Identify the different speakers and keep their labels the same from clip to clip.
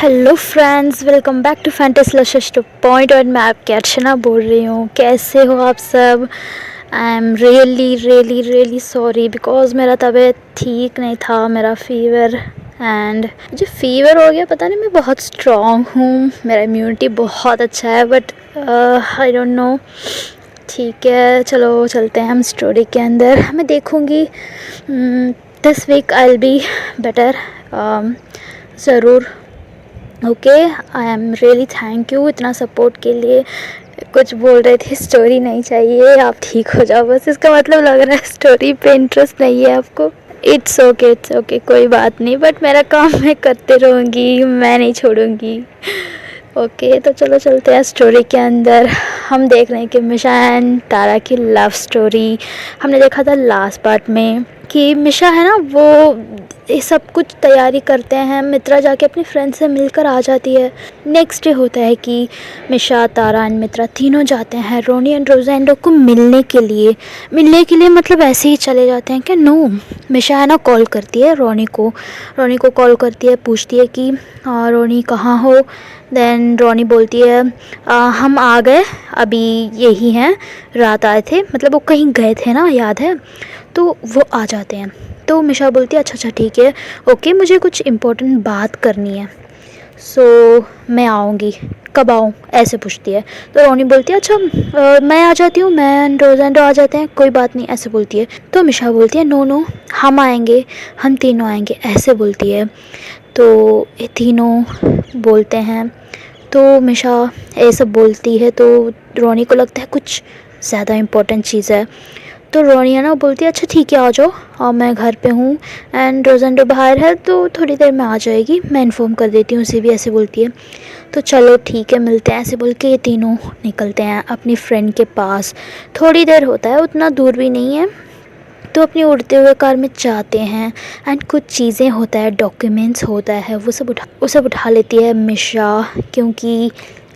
Speaker 1: Hello friends, welcome back to fantasy point. और मैं आपकी अर्चना बोल रही हूँ। कैसे हो आप सब? आई एम रियली सॉरी बिकॉज़ मेरा तबीयत ठीक नहीं था, मेरा फीवर। एंड मुझे फीवर हो गया, पता नहीं, मैं बहुत स्ट्रॉन्ग हूँ, मेरा इम्यूनिटी बहुत अच्छा है, बट आई डोंट नो। ठीक है, चलो चलते हैं हम स्टोरी के अंदर। मैं देखूँगी this week I will be better, ज़रूर। Okay, I am really thank you इतना सपोर्ट के लिए। कुछ बोल रहे थे स्टोरी नहीं चाहिए, आप ठीक हो जाओ बस, इसका मतलब लग रहा है स्टोरी पे इंटरेस्ट नहीं है आपको। इट्स ओके, कोई बात नहीं, बट मेरा काम मैं करते रहूँगी, मैं नहीं छोड़ूंगी। ओके, तो चलो चलते हैं स्टोरी के अंदर। हम देख रहे हैं कि मिशा एंड तारा की लव स्टोरी। हमने देखा था लास्ट पार्ट में कि मिशा है ना, वो ये सब कुछ तैयारी करते हैं, मित्रा जाके अपनी फ्रेंड से मिलकर आ जाती है। नेक्स्ट डे होता है कि मिशा, तारा एंड मित्रा तीनों जाते हैं रोनी एंड रोज़ेंडो को मिलने के लिए मतलब ऐसे ही चले जाते हैं कि नो। मिशा है ना, कॉल करती है रोनी को कॉल करती है, पूछती है कि रोनी कहाँ हो। देन रोनी बोलती है हम आ गए, अभी यही हैं, रात आए थे, मतलब वो कहीं गए थे ना, याद है, तो वो आ जाते हैं। तो मिशा बोलती है अच्छा ठीक है, ओके, मुझे कुछ इम्पोर्टेंट बात करनी है, सो मैं आऊँगी, कब आऊँ, ऐसे पूछती है। तो रोनी बोलती है अच्छा मैं आ जाती हूँ, मैं एंड रोज़ेंडो आ जाते हैं, कोई बात नहीं, ऐसे बोलती है। तो मिशा बोलती है नो हम आएंगे, हम तीनों आएंगे, ऐसे बोलती है। तो ये तीनों बोलते हैं, तो मिशा ये सब बोलती है, तो रोनी को लगता है कुछ ज़्यादा इम्पोर्टेंट चीज़ है। तो रोनी है ना, बोलती है अच्छा ठीक है, आ जाओ, और मैं घर पे हूँ एंड रोज़ेंडो बाहर है, तो थोड़ी देर में आ जाएगी, मैं इन्फॉर्म कर देती हूँ उसे भी, ऐसे बोलती है। तो चलो ठीक है, मिलते हैं, ऐसे बोल के ये तीनों निकलते हैं अपनी फ्रेंड के पास। थोड़ी देर होता है, उतना दूर भी नहीं है, तो अपनी उड़ते हुए कार में जाते हैं। एंड कुछ चीज़ें होता है, डॉक्यूमेंट्स होता है, वो सब उठा लेती है मिशा, क्योंकि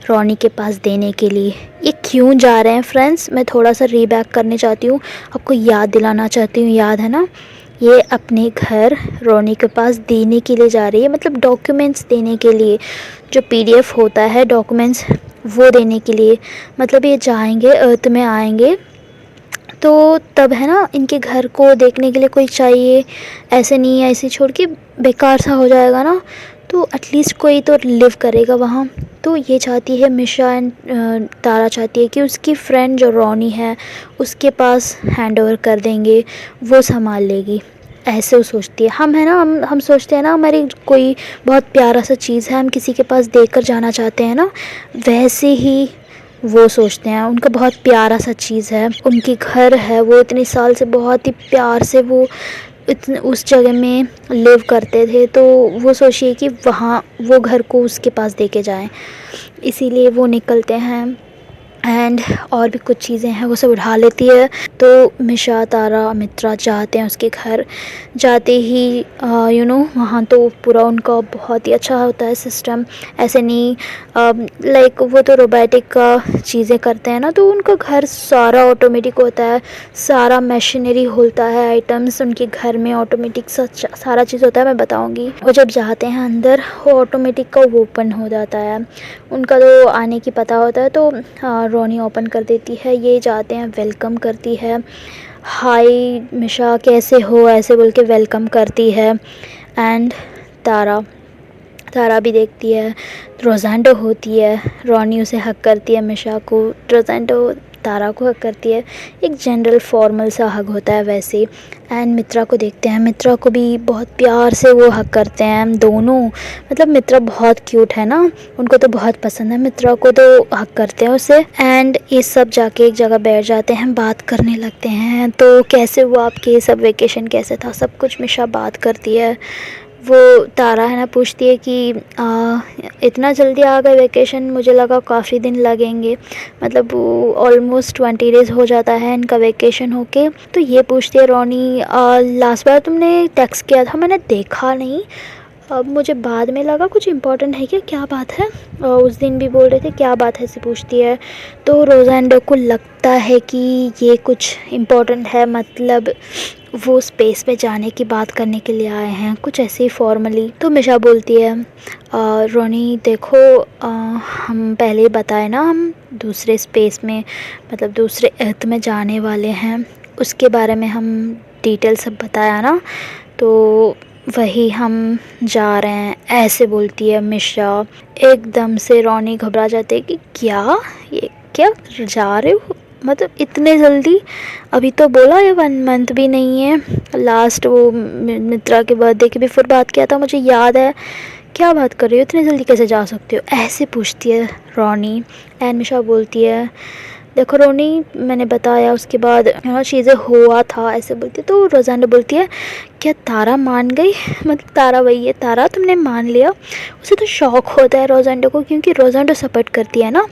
Speaker 1: रोनी के पास देने के लिए। ये क्यों जा रहे हैं फ्रेंड्स, मैं थोड़ा सा रीबैक करने चाहती हूँ, आपको याद दिलाना चाहती हूँ, याद है ना, ये अपने घर रोनी के पास देने के लिए जा रही है, मतलब डॉक्यूमेंट्स देने के लिए, जो पीडीएफ होता है डॉक्यूमेंट्स, वो देने के लिए। मतलब ये जाएंगे, अर्थ में आएंगे, तो तब है ना, इनके घर को देखने के लिए कोई चाहिए, ऐसे नहीं है ऐसे छोड़ के बेकार सा हो जाएगा ना, तो एटलीस्ट कोई तो लिव करेगा वहाँ। तो ये चाहती है मिशा एंड तारा चाहती है कि उसकी फ्रेंड जो रोनी है उसके पास हैंड ओवर कर देंगे, वो संभाल लेगी, ऐसे वो सोचती है। हम है ना, हम सोचते हैं ना, हमारी कोई बहुत प्यारा सा चीज़ है, हम किसी के पास देकर जाना चाहते हैं ना, वैसे ही वो सोचते हैं, उनका बहुत प्यारा सा चीज़ है, उनकी घर है, वो इतने साल से बहुत ही प्यार से वो इतने उस जगह में लिव करते थे, तो वो सोचिए कि वहाँ वो घर को उसके पास दे के जाएँ, इसीलिए वो निकलते हैं। एंड और भी कुछ चीज़ें हैं, वो सब उठा लेती है। तो मिशा, तारा, मित्रा जाते हैं उसके घर। जाते ही वहाँ तो पूरा उनका बहुत ही अच्छा होता है सिस्टम, ऐसे नहीं लाइक वो तो रोबोटिक का चीज़ें करते हैं ना, तो उनका घर सारा ऑटोमेटिक होता है, सारा मशीनरी होता है, आइटम्स उनके घर में ऑटोमेटिक सारा चीज़ होता है, मैं बताऊँगी। वो जब जाते हैं अंदर, वो ऑटोमेटिक का ओपन हो जाता है, उनका तो आने की पता होता है, तो रोनी ओपन कर देती है, ये जाते हैं, वेलकम करती है, हाय मिशा कैसे हो, ऐसे बोल के वेलकम करती है। एंड तारा भी देखती है, रोज़ेंडो होती है, रोनी उसे हक करती है मिशा को, रोज़ेंडो तारा को हक करती है, एक जनरल फॉर्मल सा हग होता है वैसे। एंड मित्रा को देखते हैं, मित्रा को भी बहुत प्यार से वो हक करते हैं दोनों, मतलब मित्रा बहुत क्यूट है ना, उनको तो बहुत पसंद है मित्रा को, तो हक करते हैं उसे। एंड ये सब जाके एक जगह बैठ जाते हैं, बात करने लगते हैं, तो कैसे हुआ आपके सब वेकेशन, कैसे था सब कुछ, मिशा बात करती है। वो तारा है ना, पूछती है कि इतना जल्दी आ गए वेकेशन, मुझे लगा काफ़ी दिन लगेंगे, मतलब वो ऑलमोस्ट 20 डेज़ हो जाता है इनका वेकेशन होके। तो ये पूछती है रोनी, लास्ट बार तुमने टेक्स्ट किया था, मैंने देखा नहीं, अब मुझे बाद में लगा कुछ इम्पोर्टेंट है क्या बात है, उस दिन भी बोल रहे थे, क्या बात है, ऐसे पूछती है। तो रोज़ेंडो को लगता है कि ये कुछ इम्पोर्टेंट है, मतलब वो स्पेस पे जाने की बात करने के लिए आए हैं, कुछ ऐसे ही फॉर्मली। तो मिशा बोलती है रोनी देखो, हम पहले ही बताए ना, हम दूसरे स्पेस में मतलब दूसरे अर्थ में जाने वाले हैं, उसके बारे में हम डिटेल सब बताया ना, तो वही हम जा रहे हैं, ऐसे बोलती है मिशा। एकदम से रोनी घबरा जाते है कि क्या, ये क्या जा रहे हो, मतलब इतने जल्दी, अभी तो बोला ये 1 मंथ भी नहीं है, लास्ट वो मित्रा के बर्थडे के बिफोर बात किया था, मुझे याद है, क्या बात कर रही हो, इतने जल्दी कैसे जा सकते हो, ऐसे पूछती है रोनी। एंड मिशा बोलती है देखो रोनी, मैंने बताया उसके बाद चीज़ें हुआ था, ऐसे बोलती है। तो रोज़ाना बोलती है क्या तारा मान गई, मतलब तारा वही है, तारा तुमने मान लिया। उसे तो शौक होता है रोज़ाना को, क्योंकि रोज़ाना सपोर्ट करती है ना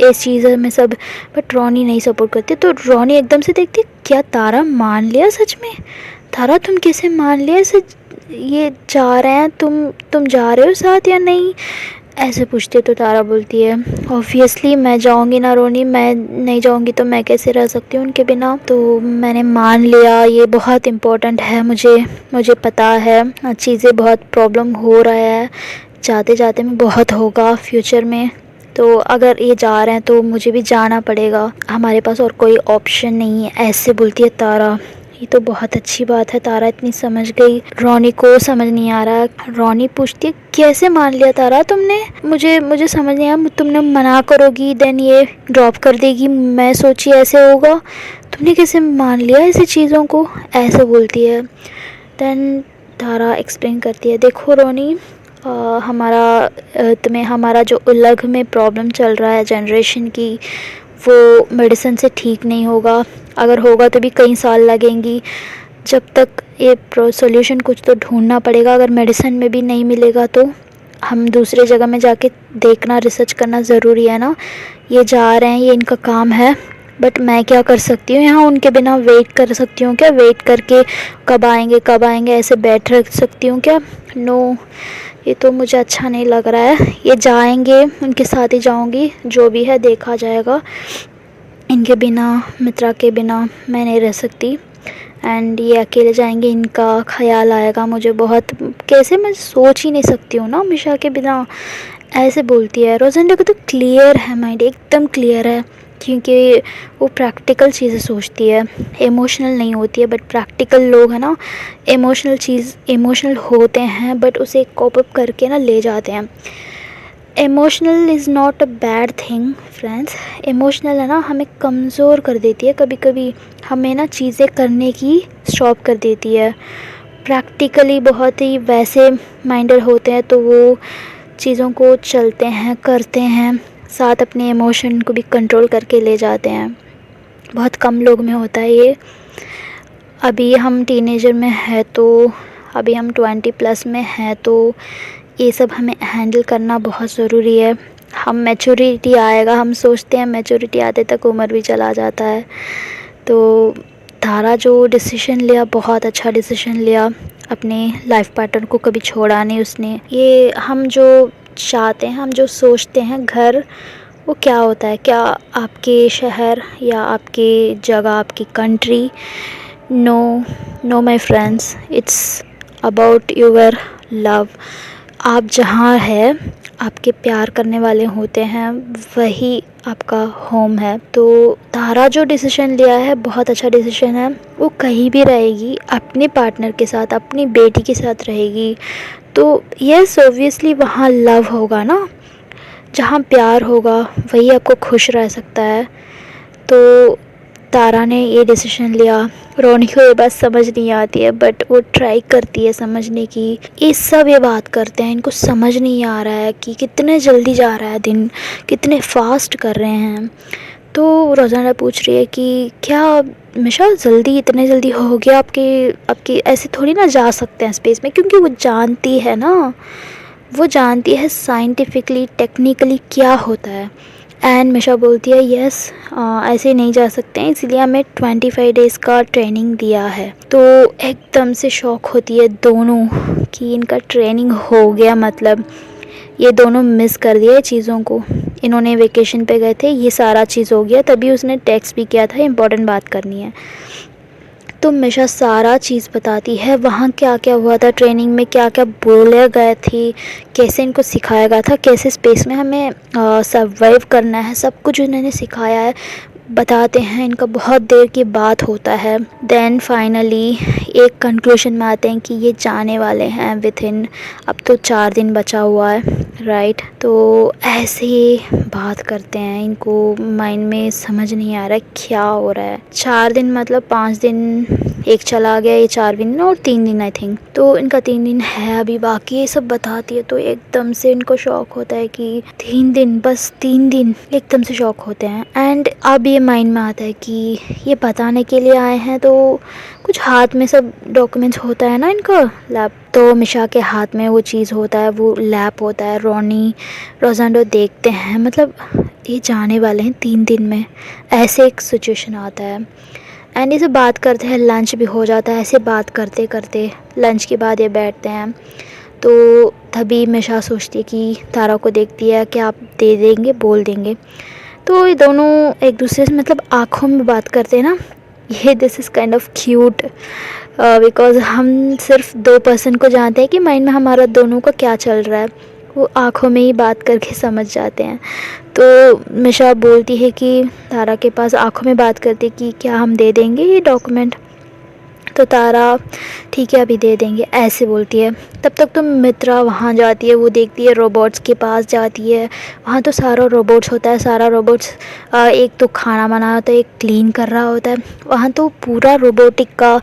Speaker 1: इस चीज़ में सब, बट रोनी नहीं सपोर्ट करती। तो रोनी एकदम से देखती है क्या तारा मान लिया सच में, तारा तुम कैसे मान लिया, ऐसे ये जा रहे हैं, तुम जा रहे हो साथ या नहीं, ऐसे पूछती है। तो तारा बोलती है ऑब्वियसली मैं जाऊंगी ना रोनी, मैं नहीं जाऊंगी तो मैं कैसे रह सकती हूँ उनके बिना, तो मैंने मान लिया, ये बहुत इम्पोर्टेंट है, मुझे पता है चीज़ें बहुत प्रॉब्लम हो रहा है, जाते जाते में बहुत होगा फ्यूचर में, तो अगर ये जा रहे हैं तो मुझे भी जाना पड़ेगा, हमारे पास और कोई ऑप्शन नहीं है, ऐसे बोलती है तारा। ये तो बहुत अच्छी बात है, तारा इतनी समझ गई, रोनी को समझ नहीं आ रहा। रोनी पूछती है कैसे मान लिया तारा तुमने, मुझे समझ नहीं आया, तुमने मना करोगी देन ये ड्रॉप कर देगी, मैं सोची ऐसे होगा, तुमने कैसे मान लिया ऐसी चीज़ों को, ऐसे बोलती है। देन तारा एक्सप्लेन करती है देखो रोनी, हमारा जो उलग में प्रॉब्लम चल रहा है जनरेशन की, वो मेडिसिन से ठीक नहीं होगा, अगर होगा तो भी कई साल लगेंगी, जब तक ये सॉल्यूशन कुछ तो ढूंढना पड़ेगा, अगर मेडिसिन में भी नहीं मिलेगा तो हम दूसरे जगह में जाके देखना, रिसर्च करना ज़रूरी है ना, ये जा रहे हैं, ये इनका काम है, बट मैं क्या कर सकती हूँ यहाँ, उनके बिना वेट कर सकती हूँ क्या, वेट करके कब आएंगे ऐसे बैठ रख सकती हूँ क्या, नो, ये तो मुझे अच्छा नहीं लग रहा है, ये जाएंगे, उनके साथ ही जाऊंगी, जो भी है देखा जाएगा, इनके बिना, मित्रा के बिना मैं नहीं रह सकती, एंड ये अकेले जाएंगे, इनका ख्याल आएगा मुझे बहुत, कैसे मैं सोच ही नहीं सकती हूँ ना मिशा के बिना, ऐसे बोलती है। रोज़ेंडा को तो क्लियर है, माइंड एकदम क्लियर है, क्योंकि वो प्रैक्टिकल चीज़ें सोचती है, इमोशनल नहीं होती है, बट प्रैक्टिकल लोग हैं ना, इमोशनल होते हैं बट उसे कोप अप करके ना ले जाते हैं। Emotional is not a bad thing friends, emotional है ना हमें कमज़ोर कर देती है, कभी कभी हमें ना चीज़ें करने की स्टॉप कर देती है। प्रैक्टिकली बहुत ही वैसे माइंडेड होते हैं तो वो चीज़ों को चलते हैं, करते हैं, साथ अपने इमोशन को भी कंट्रोल करके ले जाते हैं, बहुत कम लोग में होता है ये। अभी हम टीनेजर में है, तो अभी हम 20+ में हैं, तो ये सब हमें हैंडल करना बहुत ज़रूरी है। हम मैच्योरिटी आएगा, हम सोचते हैं मैच्योरिटी आते तक उम्र भी चला जाता है। तो तारा जो डिसीजन लिया, बहुत अच्छा डिसीजन लिया, अपने लाइफ पार्टनर को कभी छोड़ा नहीं उसने। ये हम जो चाहते हैं, हम जो सोचते हैं घर, वो क्या होता है, क्या आपके शहर या आपकी जगह, आपकी country, no my friends, it's about your love. आप जहाँ है, आपके प्यार करने वाले होते हैं, वही आपका होम है। तो तारा जो डिसीजन लिया है बहुत अच्छा डिसीजन है, वो कहीं भी रहेगी, अपने पार्टनर के साथ, अपनी बेटी के साथ रहेगी, तो यस ऑब्वियसली वहाँ लव होगा ना, जहाँ प्यार होगा वही आपको खुश रह सकता है। तो तारा ने ये डिसीजन लिया। रोनी को ये बात समझ नहीं आती है, बट वो ट्राई करती है समझने की। ये सब ये बात करते हैं, इनको समझ नहीं आ रहा है कि कितने जल्दी जा रहा है दिन, कितने फास्ट कर रहे हैं। तो रोज़ाना पूछ रही है कि क्या मिशा इतने जल्दी हो गया आपके ऐसे थोड़ी ना जा सकते हैं स्पेस में, क्योंकि वो जानती है ना, वो जानती है साइंटिफिकली टेक्निकली क्या होता है। एंड मिशा बोलती है यस, ऐसे नहीं जा सकते हैं, इसलिए हमें 25 डेज़ का ट्रेनिंग दिया है। तो एकदम से शौक होती है दोनों कि इनका ट्रेनिंग हो गया, मतलब ये दोनों मिस कर दिया चीज़ों को। इन्होंने वेकेशन पे गए थे, ये सारा चीज़ हो गया, तभी उसने टेक्स्ट भी किया था इम्पोर्टेंट बात करनी है। तो मिशा सारा चीज़ बताती है, वहाँ क्या क्या हुआ था, ट्रेनिंग में क्या क्या बोले गए थे, कैसे इनको सिखाया गया था, कैसे स्पेस में हमें सर्वाइव करना है, सब कुछ उन्होंने सिखाया है, बताते हैं। इनका बहुत देर की बात होता है। देन फाइनली एक कंक्लूजन में आते हैं कि ये जाने वाले हैं विथिन, अब तो 4 दिन बचा हुआ है, राइट। तो ऐसे ही बात करते हैं, इनको माइंड में समझ नहीं आ रहा है क्या हो रहा है। 4 दिन मतलब 5 दिन एक चला गया, ये 4 दिन और 3 दिन आई थिंक, तो इनका 3 दिन है अभी बाकी। ये सब बताती है तो एकदम से इनको शौक होता है कि 3 दिन, बस 3 दिन, एकदम से शौक होते हैं। एंड अब ये माइंड में आता है कि ये बताने के लिए आए हैं, तो कुछ हाथ में सब डॉक्यूमेंट्स होता है ना इनका, लैब, तो मिशा के हाथ में वो चीज़ होता है, वो लैब होता है। रॉनी रोज़ांडो देखते हैं, मतलब ये जाने वाले हैं 3 दिन में, ऐसे एक सिचुएशन आता है। एंड इसे बात करते हैं, लंच भी हो जाता है। ऐसे बात करते करते लंच के बाद ये बैठते हैं, तो तभी मिशा सोचती है कि तारा को देखती है कि आप दे देंगे, बोल देंगे। तो ये दोनों एक दूसरे से मतलब आँखों में बात करते हैं ना, ये this is kind of cute, because हम सिर्फ 2 पर्सन को जानते हैं कि माइंड में हमारा दोनों का क्या चल रहा है, वो आँखों में ही बात करके समझ जाते हैं। तो मिशा बोलती है कि तारा के पास आँखों में बात करती है कि क्या हम दे देंगे ये डॉक्यूमेंट, तो तारा ठीक है अभी दे देंगे ऐसे बोलती है। तब तक तो मित्रा वहाँ जाती है, वो देखती है, रोबोट्स के पास जाती है। वहाँ तो सारा रोबोट्स होता है, सारा रोबोट्स, एक तो खाना बना होता है, एक क्लीन कर रहा होता है। वहाँ तो पूरा रोबोटिक का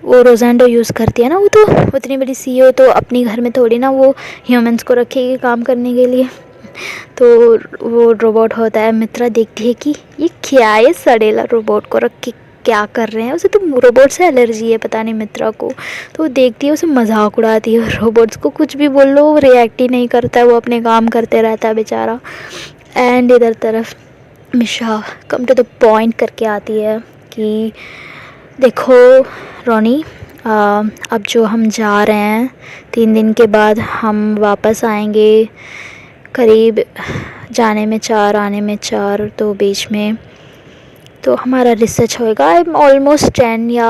Speaker 1: वो रोज़ांडो यूज़ करती है ना, वो तो उतनी बड़ी CEO तो अपने घर में थोड़ी ना वो ह्यूमंस को रखेगी काम करने के लिए, तो वो रोबोट होता है। मित्रा देखती है कि ये क्या है, सड़ेला रोबोट को रख के क्या कर रहे हैं, उसे तो रोबोट से एलर्जी है पता नहीं मित्रा को। तो देखती है, उसे मजाक उड़ाती है, रोबोट्स को कुछ भी बोल लो वो रिएक्ट ही नहीं करता है, वो अपने काम करते रहता है बेचारा। एंड इधर तरफ मिशा कम टू द पॉइंट करके आती है कि देखो रॉनी, अब जो हम जा रहे हैं 3 दिन के बाद हम वापस आएंगे, करीब जाने में 4 आने में 4, तो बीच में तो हमारा रिसर्च होएगा। आई एम ऑलमोस्ट 10 या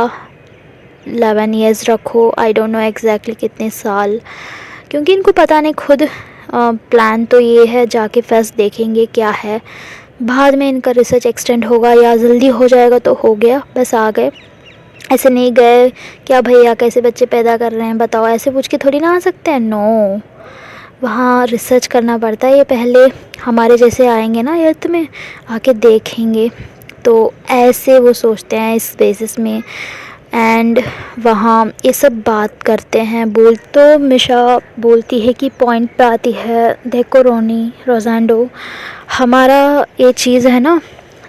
Speaker 1: 11 ईयर्स रखो, आई डोंट नो एग्जैक्टली कितने साल, क्योंकि इनको पता नहीं खुद। प्लान तो ये है जाके फर्स्ट देखेंगे क्या है, बाद में इनका रिसर्च एक्सटेंड होगा या जल्दी हो जाएगा तो हो गया, बस आ गए। ऐसे नहीं गए क्या भैया कैसे बच्चे पैदा कर रहे हैं बताओ, ऐसे पूछ के थोड़ी ना आ सकते हैं, नो, वहाँ रिसर्च करना पड़ता है। ये पहले हमारे जैसे आएंगे ना अर्थ में, आके देखेंगे, तो ऐसे वो सोचते हैं इस बेसिस में। एंड वहाँ ये सब बात करते हैं, तो मिशा बोलती है कि पॉइंट पे आती है, देखो रोनी रोज़ांडो, हमारा ये चीज़ है ना,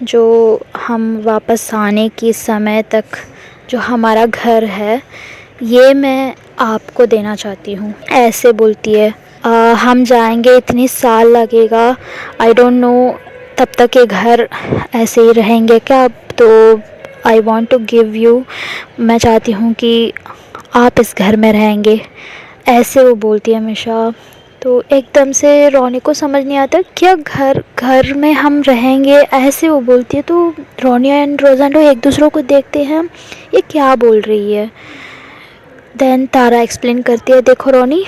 Speaker 1: जो हम वापस आने के समय तक जो हमारा घर है, ये मैं आपको देना चाहती हूँ, ऐसे बोलती है। हम जाएंगे, इतने साल लगेगा, आई डोंट नो तब तक ये घर ऐसे ही रहेंगे क्या, तो I want to give you, मैं चाहती हूँ कि आप इस घर में रहेंगे, ऐसे वो बोलती है हमेशा। तो एकदम से रोनी को समझ नहीं आता क्या घर में हम रहेंगे, ऐसे वो बोलती है। तो रोनी एंड रोज़ांडो एक दूसरों को देखते हैं, ये क्या बोल रही है। देन तारा एक्सप्लेन करती है, देखो रोनी,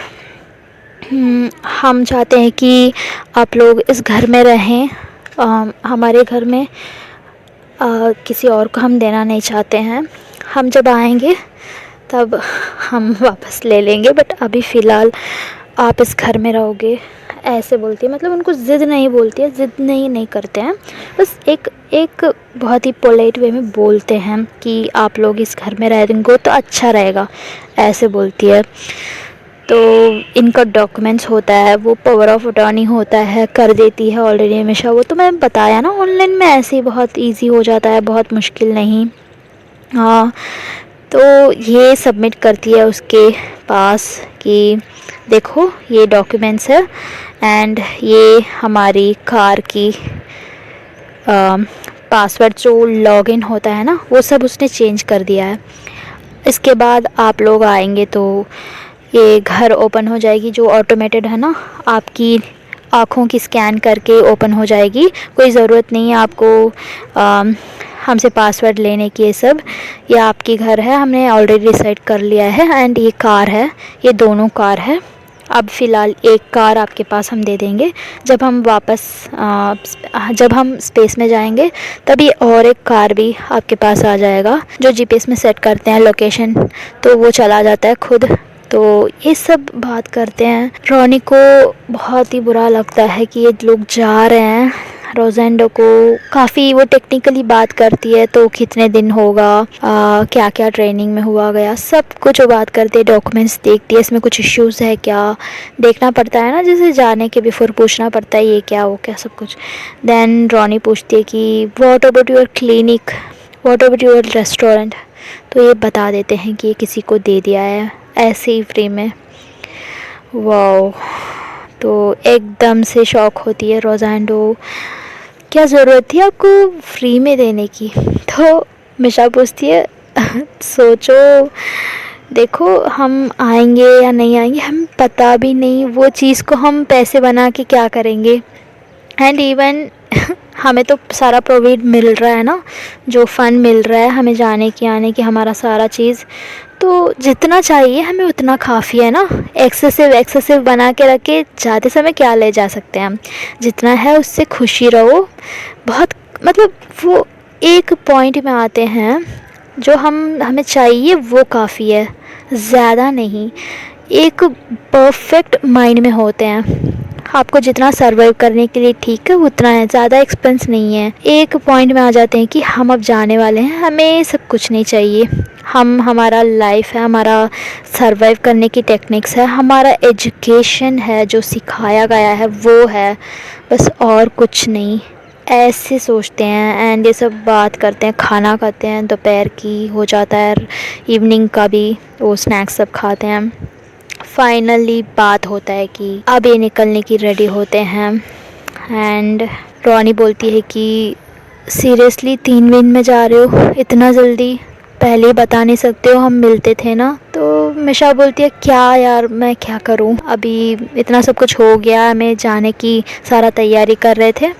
Speaker 1: हम चाहते हैं कि आप लोग इस घर में रहें, हमारे घर में किसी और को हम देना नहीं चाहते हैं, हम जब आएंगे तब हम वापस ले लेंगे, बट अभी फ़िलहाल आप इस घर में रहोगे, ऐसे बोलती है। मतलब उनको ज़िद नहीं बोलती है, ज़िद नहीं करते हैं, बस एक बहुत ही पोलाइट वे में बोलते हैं कि आप लोग इस घर में रहेंगे तो अच्छा रहेगा, ऐसे बोलती है। तो इनका डॉक्यूमेंट्स होता है, वो पावर ऑफ अटॉर्नी होता है, कर देती है ऑलरेडी हमेशा, वो तो मैंने बताया ना ऑनलाइन में ऐसे ही बहुत इजी हो जाता है, बहुत मुश्किल नहीं। हाँ, तो ये सबमिट करती है उसके पास कि देखो ये डॉक्यूमेंट्स है, एंड ये हमारी कार की पासवर्ड जो लॉगिन होता है ना, वो सब उसने चेंज कर दिया है। इसके बाद आप लोग आएंगे तो ये घर ओपन हो जाएगी, जो ऑटोमेटेड है ना, आपकी आँखों की स्कैन करके ओपन हो जाएगी, कोई ज़रूरत नहीं है आपको हमसे पासवर्ड लेने की। ये आपकी घर है, हमने ऑलरेडी डिसाइड कर लिया है। एंड ये कार है, ये दोनों कार है। अब फ़िलहाल एक कार आपके पास हम दे देंगे। जब हम जब हम स्पेस में जाएंगे तब ये और एक कार भी आपके पास आ जाएगा, जो जीपीएस में सेट करते हैं लोकेशन, तो वो चला जाता है खुद। तो ये सब बात करते हैं। रॉनी को बहुत ही बुरा लगता है कि ये लोग जा रहे हैं। रोजेंडो को काफ़ी, वो टेक्निकली बात करती है, तो कितने दिन होगा, क्या क्या ट्रेनिंग में हुआ गया, सब कुछ वो बात करती है। डॉक्यूमेंट्स देखती है, इसमें कुछ इश्यूज़ है क्या, देखना पड़ता है ना, जैसे जाने के बिफोर पूछना पड़ता है ये क्या वो क्या सब कुछ। देन रॉनी पूछती है कि what about your clinic, what about your restaurant. तो ये बता देते हैं कि ये किसी को दे दिया है ऐसे ही फ्री में। वाओ, तो एकदम से शॉक होती है रोजेंडो, क्या ज़रूरत थी आपको फ्री में देने की। तो मिशा पूछती है सोचो, देखो हम आएंगे या नहीं आएंगे हम पता भी नहीं, वो चीज़ को हम पैसे बना के क्या करेंगे। एंड इवन हमें तो सारा प्रोवाइड मिल रहा है ना, जो फ़ंड मिल रहा है हमें जाने की आने की, हमारा सारा चीज़, तो जितना चाहिए हमें उतना काफ़ी है ना। एक्सेसिव बना के रख के जाते समय क्या ले जा सकते हैं हम, जितना है उससे खुशी रहो। बहुत मतलब वो एक पॉइंट में आते हैं, जो हमें चाहिए वो काफ़ी है, ज़्यादा नहीं। एक परफेक्ट माइंड में होते हैं, आपको जितना सर्वाइव करने के लिए ठीक है उतना है, ज़्यादा एक्सपेंस नहीं है। एक पॉइंट में आ जाते हैं कि हम अब जाने वाले हैं, हमें सब कुछ नहीं चाहिए। हमारा लाइफ है, हमारा सर्वाइव करने की टेक्निक्स है, हमारा एजुकेशन है, जो सिखाया गया है वो है, बस और कुछ नहीं। ऐसे सोचते हैं। एंड ये सब बात करते हैं, खाना खाते हैं, दोपहर की हो जाता है, इवनिंग का भी वो स्नैक्स सब खाते हैं। फाइनली बात होता है कि अब ये निकलने की रेडी होते हैं। एंड रॉनी बोलती है कि सीरियसली 3 दिन में जा रहे हो, इतना जल्दी, पहले ही बता नहीं सकते हो, हम मिलते थे ना। तो मिशा बोलती है क्या यार मैं क्या करूं, अभी इतना सब कुछ हो गया, हमें जाने की सारा तैयारी कर रहे थे,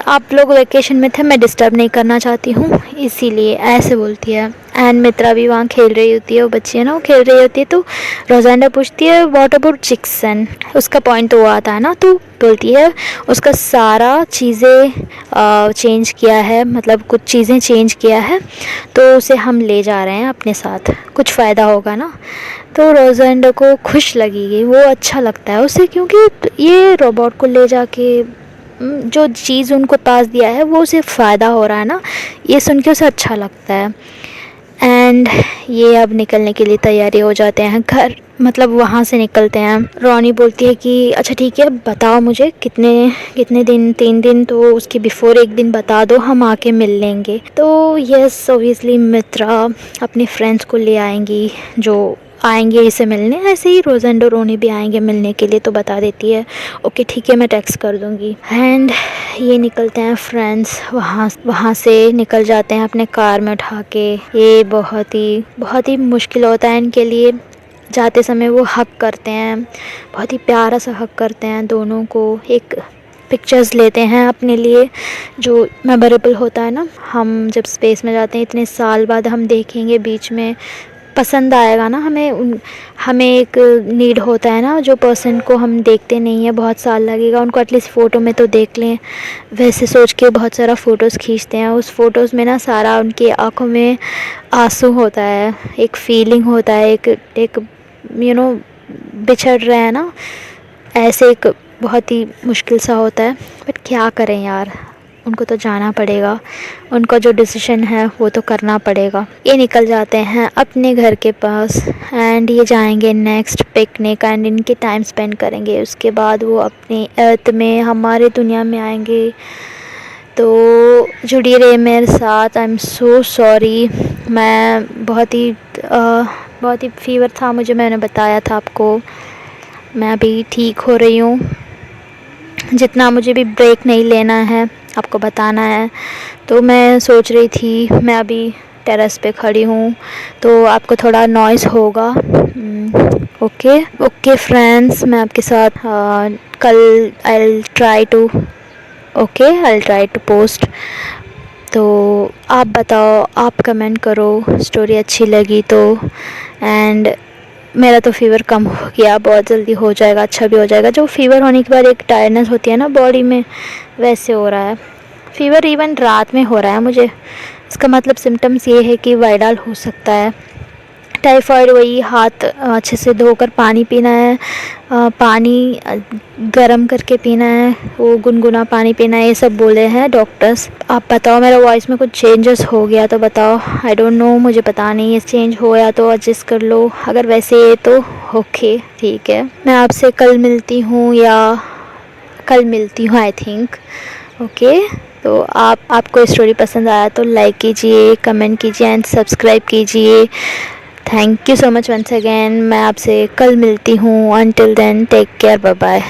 Speaker 1: आप लोग वेकेशन में थे, मैं डिस्टर्ब नहीं करना चाहती हूँ, इसीलिए ऐसे बोलती है। एंड मित्रा भी वहाँ खेल रही होती है, वो बच्ची है ना, वो खेल रही होती है। तो रोजेंडा पूछती है व्हाट अबाउट जिक्सन, उसका पॉइंट तो वो आता है ना। तो बोलती है उसका सारा चीज़ें चेंज किया है, मतलब कुछ चीज़ें चेंज किया है, तो उसे हम ले जा रहे हैं अपने साथ, कुछ फ़ायदा होगा ना। तो रोजेंडा को खुश लगेगी, वो अच्छा लगता है उसे, क्योंकि ये रोबोट को ले जाके जो चीज़ उनको पास दिया है वो उसे फ़ायदा हो रहा है ना, ये सुन के उसे अच्छा लगता है। एंड ये अब निकलने के लिए तैयारी हो जाते हैं, घर मतलब वहाँ से निकलते हैं। रॉनी बोलती है कि अच्छा ठीक है, बताओ मुझे कितने दिन, 3 दिन, तो उसके बिफ़ोर एक दिन बता दो, हम आके मिल लेंगे। तो यस ऑब्वियसली मित्रा अपने फ्रेंड्स को ले आएंगी, जो आएंगे इसे मिलने, ऐसे ही रोजेंडो रोनी भी आएंगे मिलने के लिए। तो बता देती है ओके ठीक है, मैं टेक्स्ट कर दूँगी। एंड ये निकलते हैं फ्रेंड्स, वहाँ से निकल जाते हैं अपने कार में उठा के। ये बहुत ही मुश्किल होता है इनके लिए। जाते समय वो हक करते हैं, बहुत ही प्यारा सा हक करते हैं दोनों को, एक पिक्चर्स लेते हैं अपने लिए, जो मेमोरेबल होता है ना। हम जब स्पेस में जाते हैं इतने साल बाद, हम देखेंगे बीच में, पसंद आएगा ना हमें एक नीड होता है ना, जो पर्सन को हम देखते नहीं है, बहुत साल लगेगा उनको एटलीस्ट फ़ोटो में तो देख लें, वैसे सोच के बहुत सारा फ़ोटोज़ खींचते हैं। उस फ़ोटोज़ में ना सारा उनकी आँखों में आंसू होता है, एक फीलिंग होता है, एक बिछड़ रहे हैं ना, ऐसे एक बहुत ही मुश्किल सा होता है। बट क्या करें यार, उनको तो जाना पड़ेगा, उनका जो डिसीजन है वो तो करना पड़ेगा। ये निकल जाते हैं अपने घर के पास। एंड ये जाएंगे नेक्स्ट पिकनिक, एंड इनके टाइम स्पेंड करेंगे। उसके बाद वो अपनी अर्थ में, हमारे दुनिया में आएंगे। तो जुड़ी रहे मेरे साथ। आई एम सो सॉरी, मैं बहुत ही फीवर था मुझे, मैंने बताया था आपको। मैं अभी ठीक हो रही हूँ, जितना मुझे भी ब्रेक नहीं लेना है आपको बताना है। तो मैं सोच रही थी, मैं अभी टेरेस पे खड़ी हूँ, तो आपको थोड़ा नॉइज़ होगा। ओके फ्रेंड्स, मैं आपके साथ कल आई ट्राई टू पोस्ट तो आप बताओ, आप कमेंट करो स्टोरी अच्छी लगी तो। एंड मेरा तो फ़ीवर कम हो गया, बहुत जल्दी हो जाएगा, अच्छा भी हो जाएगा। जो फ़ीवर होने के बाद एक टायर्डनेस होती है ना बॉडी में, वैसे हो रहा है। फ़ीवर इवन रात में हो रहा है मुझे। इसका मतलब सिम्टम्स ये है कि वायरल हो सकता है। टाइफाइड वही, हाथ अच्छे से धोकर पानी पीना है, पानी गरम करके पीना है, वो गुनगुना पानी पीना है, ये सब बोले हैं डॉक्टर्स। आप बताओ, मेरा वॉइस में कुछ चेंजेस हो गया तो बताओ। आई डोंट नो, मुझे पता नहीं है, चेंज हो या तो एडजस्ट कर लो, अगर वैसे है तो ओके ठीक है। मैं आपसे कल मिलती हूँ, या कल मिलती हूँ आई थिंक। ओके, तो आपको स्टोरी पसंद आया तो लाइक कीजिए, कमेंट कीजिए एंड सब्सक्राइब कीजिए। Thank you so much once again. मैं आपसे कल मिलती हूँ। Until then take care, bye bye.